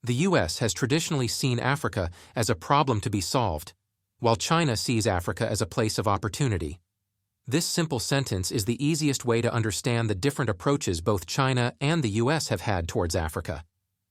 The US has traditionally seen Africa as a problem to be solved, while China sees Africa as a place of opportunity. This simple sentence is the easiest way to understand the different approaches both China and the US have had towards Africa.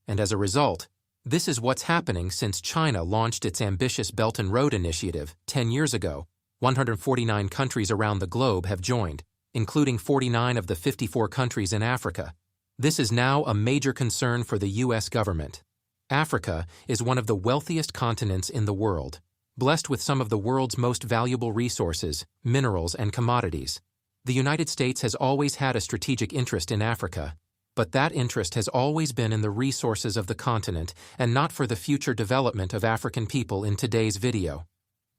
And as a result, this is what's happening since China launched its ambitious Belt and Road Initiative 10 years ago. 149 countries around the globe have joined, including 49 of the 54 countries in Africa. This is now a major concern for the US government. Africa is one of the wealthiest continents in the world, blessed with some of the world's most valuable resources, minerals, and commodities. The United States has always had a strategic interest in Africa, but that interest has always been in the resources of the continent and not for the future development of African people. In today's video,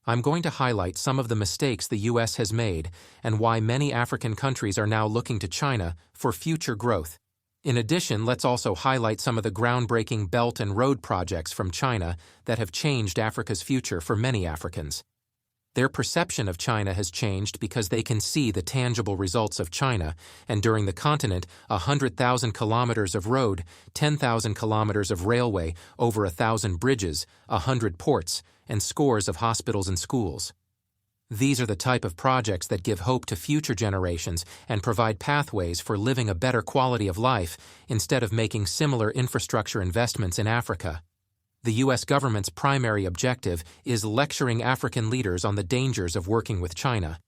I'm going to highlight some of the mistakes the US has made and why many African countries are now looking to China for future growth. In addition, let's also highlight some of the groundbreaking Belt and Road projects from China that have changed Africa's future for many Africans. Their perception of China has changed because they can see the tangible results of China, and during the continent, 100,000 kilometers of road, 10,000 kilometers of railway, over 1,000 bridges, 100 ports, and scores of hospitals and schools. These are the type of projects that give hope to future generations and provide pathways for living a better quality of life instead of making similar infrastructure investments in Africa. The U.S. government's primary objective is lecturing African leaders on the dangers of working with China,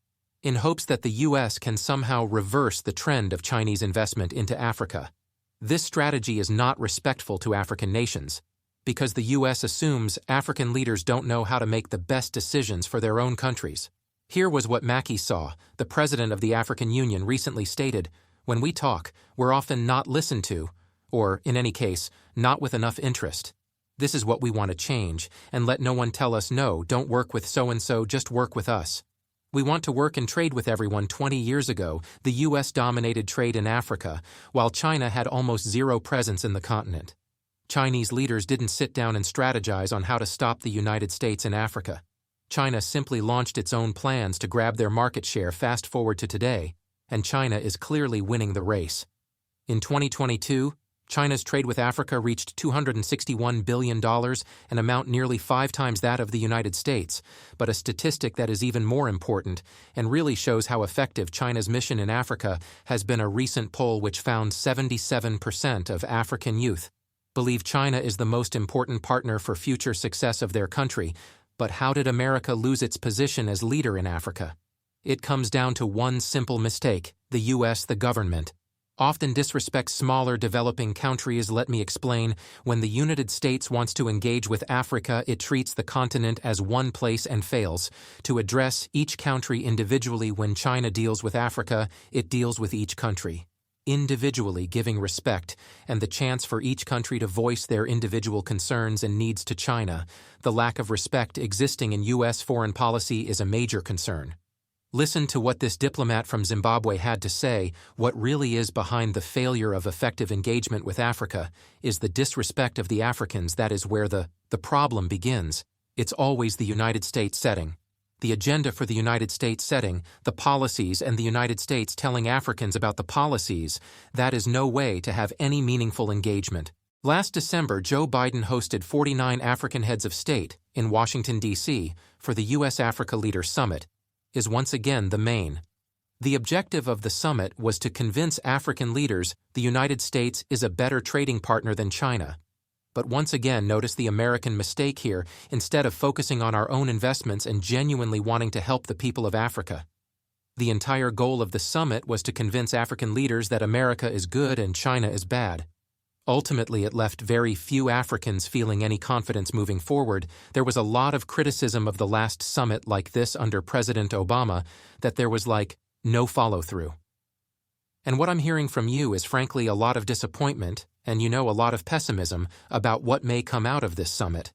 in hopes that the U.S. can somehow reverse the trend of Chinese investment into Africa. This strategy is not respectful to African nations, because the U.S. assumes African leaders don't know how to make the best decisions for their own countries. Here was what Macky Sall, the president of the African Union, recently stated: "When we talk, we're often not listened to, or, in any case, not with enough interest. This is what we want to change, and let no one tell us no, don't work with so-and-so, just work with us. We want to work and trade with everyone." 20 years ago, the U.S. dominated trade in Africa, while China had almost zero presence in the continent. Chinese leaders didn't sit down and strategize on how to stop the United States in Africa. China simply launched its own plans to grab their market share. Fast forward to today, and China is clearly winning the race. In 2022, China's trade with Africa reached $261 billion, an amount nearly 5 times that of the United States, but a statistic that is even more important and really shows how effective China's mission in Africa has been. A recent poll which found 77% of African youth believe China is the most important partner for future success of their country. But how did America lose its position as leader in Africa? It comes down to one simple mistake: the U.S., the government, often disrespects smaller developing countries. Let me explain. When the United States wants to engage with Africa, it treats the continent as one place and fails to address each country individually. When China deals with Africa, it deals with each country individually, giving respect and the chance for each country to voice their individual concerns and needs to China. The lack of respect existing in U.S. foreign policy is a major concern. Listen to what this diplomat from Zimbabwe had to say. What really is behind the failure of effective engagement with Africa is the disrespect of the Africans. That is where the problem begins. It's always the United States setting the agenda for the United States, setting the policies, and the United States telling Africans about the policies. That is no way to have any meaningful engagement. Last December, Joe Biden hosted 49 African heads of state in Washington, D.C. for the U.S.-Africa Leaders Summit. Is once again the main. The objective of the summit was to convince African leaders the United States is a better trading partner than China. But once again, notice the American mistake here. Instead of focusing on our own investments and genuinely wanting to help the people of Africa, the entire goal of the summit was to convince African leaders that America is good and China is bad. Ultimately, it left very few Africans feeling any confidence moving forward. There was a lot of criticism of the last summit like this under President Obama, that there was no follow-through. And what I'm hearing from you is frankly a lot of disappointment and a lot of pessimism about what may come out of this summit.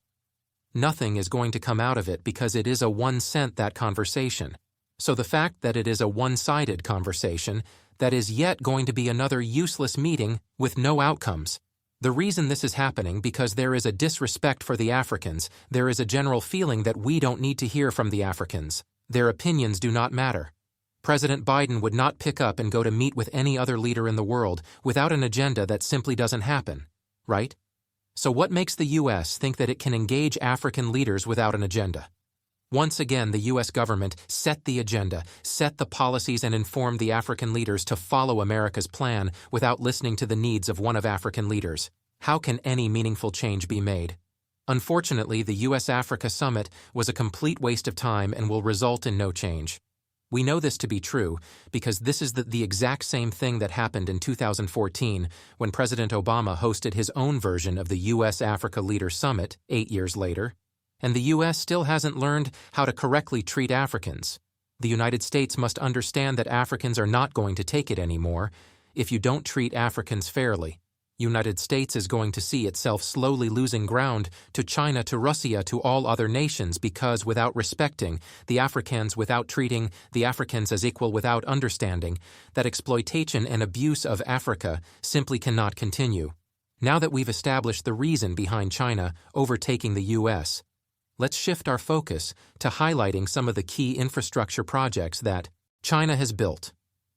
Nothing is going to come out of it because it is a one-cent that conversation. So the fact that it is a one-sided conversation, that is yet going to be another useless meeting with no outcomes. The reason this is happening because there is a disrespect for the Africans. There is a general feeling that we don't need to hear from the Africans. Their opinions do not matter. President Biden would not pick up and go to meet with any other leader in the world without an agenda. That simply doesn't happen, right? So what makes the U.S. think that it can engage African leaders without an agenda? Once again, the U.S. government set the agenda, set the policies, and informed the African leaders to follow America's plan without listening to the needs of one of African leaders. How can any meaningful change be made? Unfortunately, the U.S.-Africa summit was a complete waste of time and will result in no change. We know this to be true because this is the exact same thing that happened in 2014 when President Obama hosted his own version of the U.S.-Africa Leaders Summit 8 years later. And the U.S. still hasn't learned how to correctly treat Africans. The United States must understand that Africans are not going to take it anymore if you don't treat Africans fairly. United States is going to see itself slowly losing ground to China, to Russia, to all other nations because without respecting the Africans, without treating the Africans as equal, without understanding that exploitation and abuse of Africa simply cannot continue. Now that we've established the reason behind China overtaking the U.S., let's shift our focus to highlighting some of the key infrastructure projects that China has built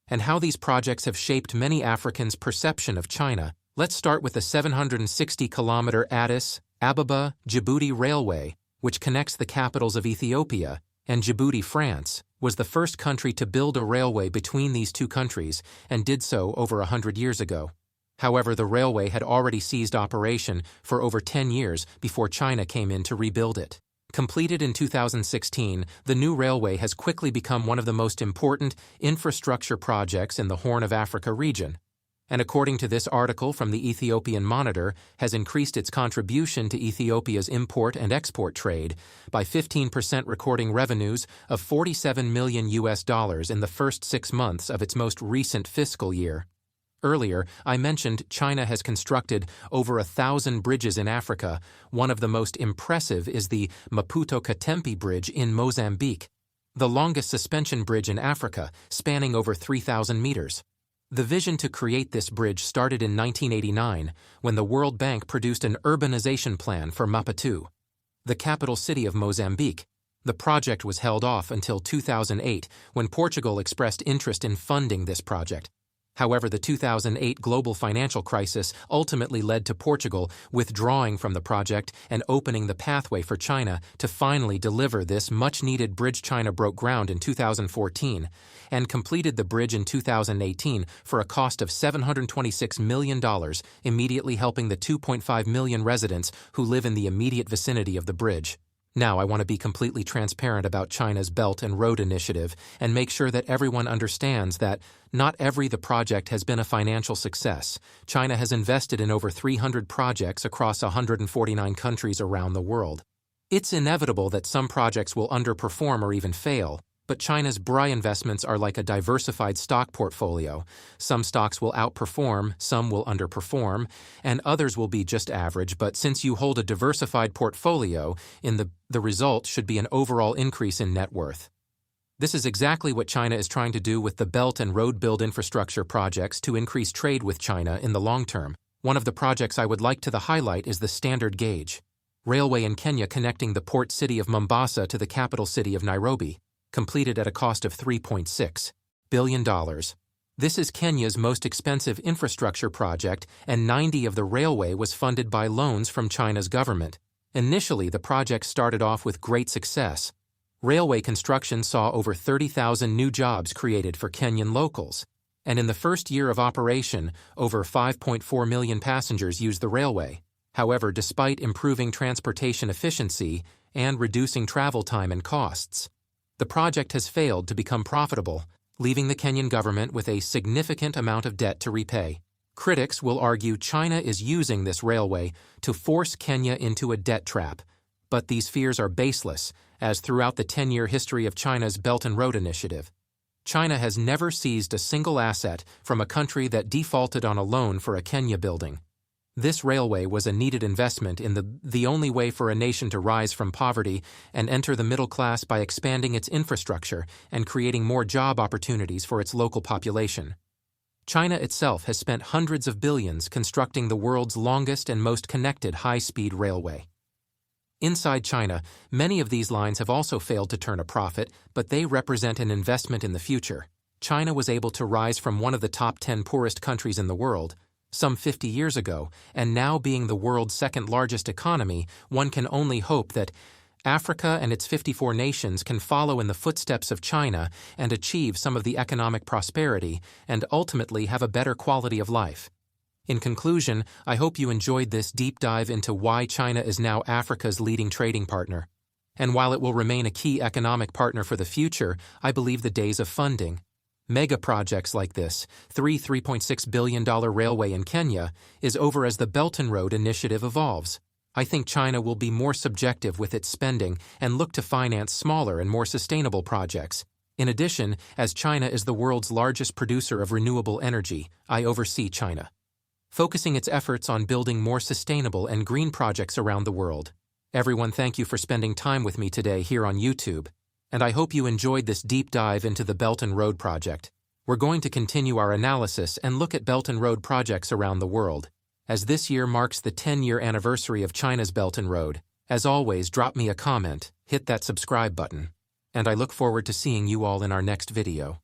and how these projects have shaped many Africans' perception of China. Let's start with the 760-kilometer Addis Ababa-Djibouti Railway, which connects the capitals of Ethiopia and Djibouti, France, was the first country to build a railway between these two countries and did so over 100 years ago. However, the railway had already ceased operation for over 10 years before China came in to rebuild it. Completed in 2016, the new railway has quickly become one of the most important infrastructure projects in the Horn of Africa region, and according to this article from the Ethiopian Monitor, has increased its contribution to Ethiopia's import and export trade by 15%, recording revenues of $47 million in the first 6 months of its most recent fiscal year. Earlier, I mentioned China has constructed over 1,000 bridges in Africa. One of the most impressive is the Maputo-Katempe Bridge in Mozambique, the longest suspension bridge in Africa, spanning over 3,000 meters. The vision to create this bridge started in 1989 when the World Bank produced an urbanization plan for Maputo, the capital city of Mozambique. The project was held off until 2008 when Portugal expressed interest in funding this project. However, the 2008 global financial crisis ultimately led to Portugal withdrawing from the project and opening the pathway for China to finally deliver this much-needed bridge. China broke ground in 2014 and completed the bridge in 2018 for a cost of $726 million, immediately helping the 2.5 million residents who live in the immediate vicinity of the bridge. Now, I want to be completely transparent about China's Belt and Road Initiative and make sure that everyone understands that not every project has been a financial success. China has invested in over 300 projects across 149 countries around the world. It's inevitable that some projects will underperform or even fail, but China's BRI investments are like a diversified stock portfolio. Some stocks will outperform, some will underperform, and others will be just average. But since you hold a diversified portfolio, the result should be an overall increase in net worth. This is exactly what China is trying to do with the Belt and Road Build infrastructure projects to increase trade with China in the long term. One of the projects I would like to highlight is the Standard Gauge Railway in Kenya, connecting the port city of Mombasa to the capital city of Nairobi, completed at a cost of $3.6 billion. This is Kenya's most expensive infrastructure project, and 90% of the railway was funded by loans from China's government. Initially, the project started off with great success. Railway construction saw over 30,000 new jobs created for Kenyan locals, and in the first year of operation, over 5.4 million passengers used the railway. However, despite improving transportation efficiency and reducing travel time and costs, the project has failed to become profitable, leaving the Kenyan government with a significant amount of debt to repay. Critics will argue China is using this railway to force Kenya into a debt trap, but these fears are baseless, as throughout the 10-year history of China's Belt and Road Initiative, China has never seized a single asset from a country that defaulted on a loan for a Kenya building. This railway was a needed investment in the only way for a nation to rise from poverty and enter the middle class by expanding its infrastructure and creating more job opportunities for its local population. China itself has spent hundreds of billions constructing the world's longest and most connected high-speed railway. Inside China, many of these lines have also failed to turn a profit, but they represent an investment in the future. China was able to rise from one of the top 10 poorest countries in the world some 50 years ago, and now being the world's second-largest economy, one can only hope that Africa and its 54 nations can follow in the footsteps of China and achieve some of the economic prosperity and ultimately have a better quality of life. In conclusion, I hope you enjoyed this deep dive into why China is now Africa's leading trading partner. And while it will remain a key economic partner for the future, I believe the days of funding mega projects like this, $3.6 billion railway in Kenya, is over as the Belt and Road Initiative evolves. I think China will be more subjective with its spending and look to finance smaller and more sustainable projects. In addition, as China is the world's largest producer of renewable energy, I oversee China focusing its efforts on building more sustainable and green projects around the world. Everyone, thank you for spending time with me today here on YouTube, and I hope you enjoyed this deep dive into the Belt and Road Project. We're going to continue our analysis and look at Belt and Road projects around the world, as this year marks the 10-year anniversary of China's Belt and Road. As always, drop me a comment, hit that subscribe button, and I look forward to seeing you all in our next video.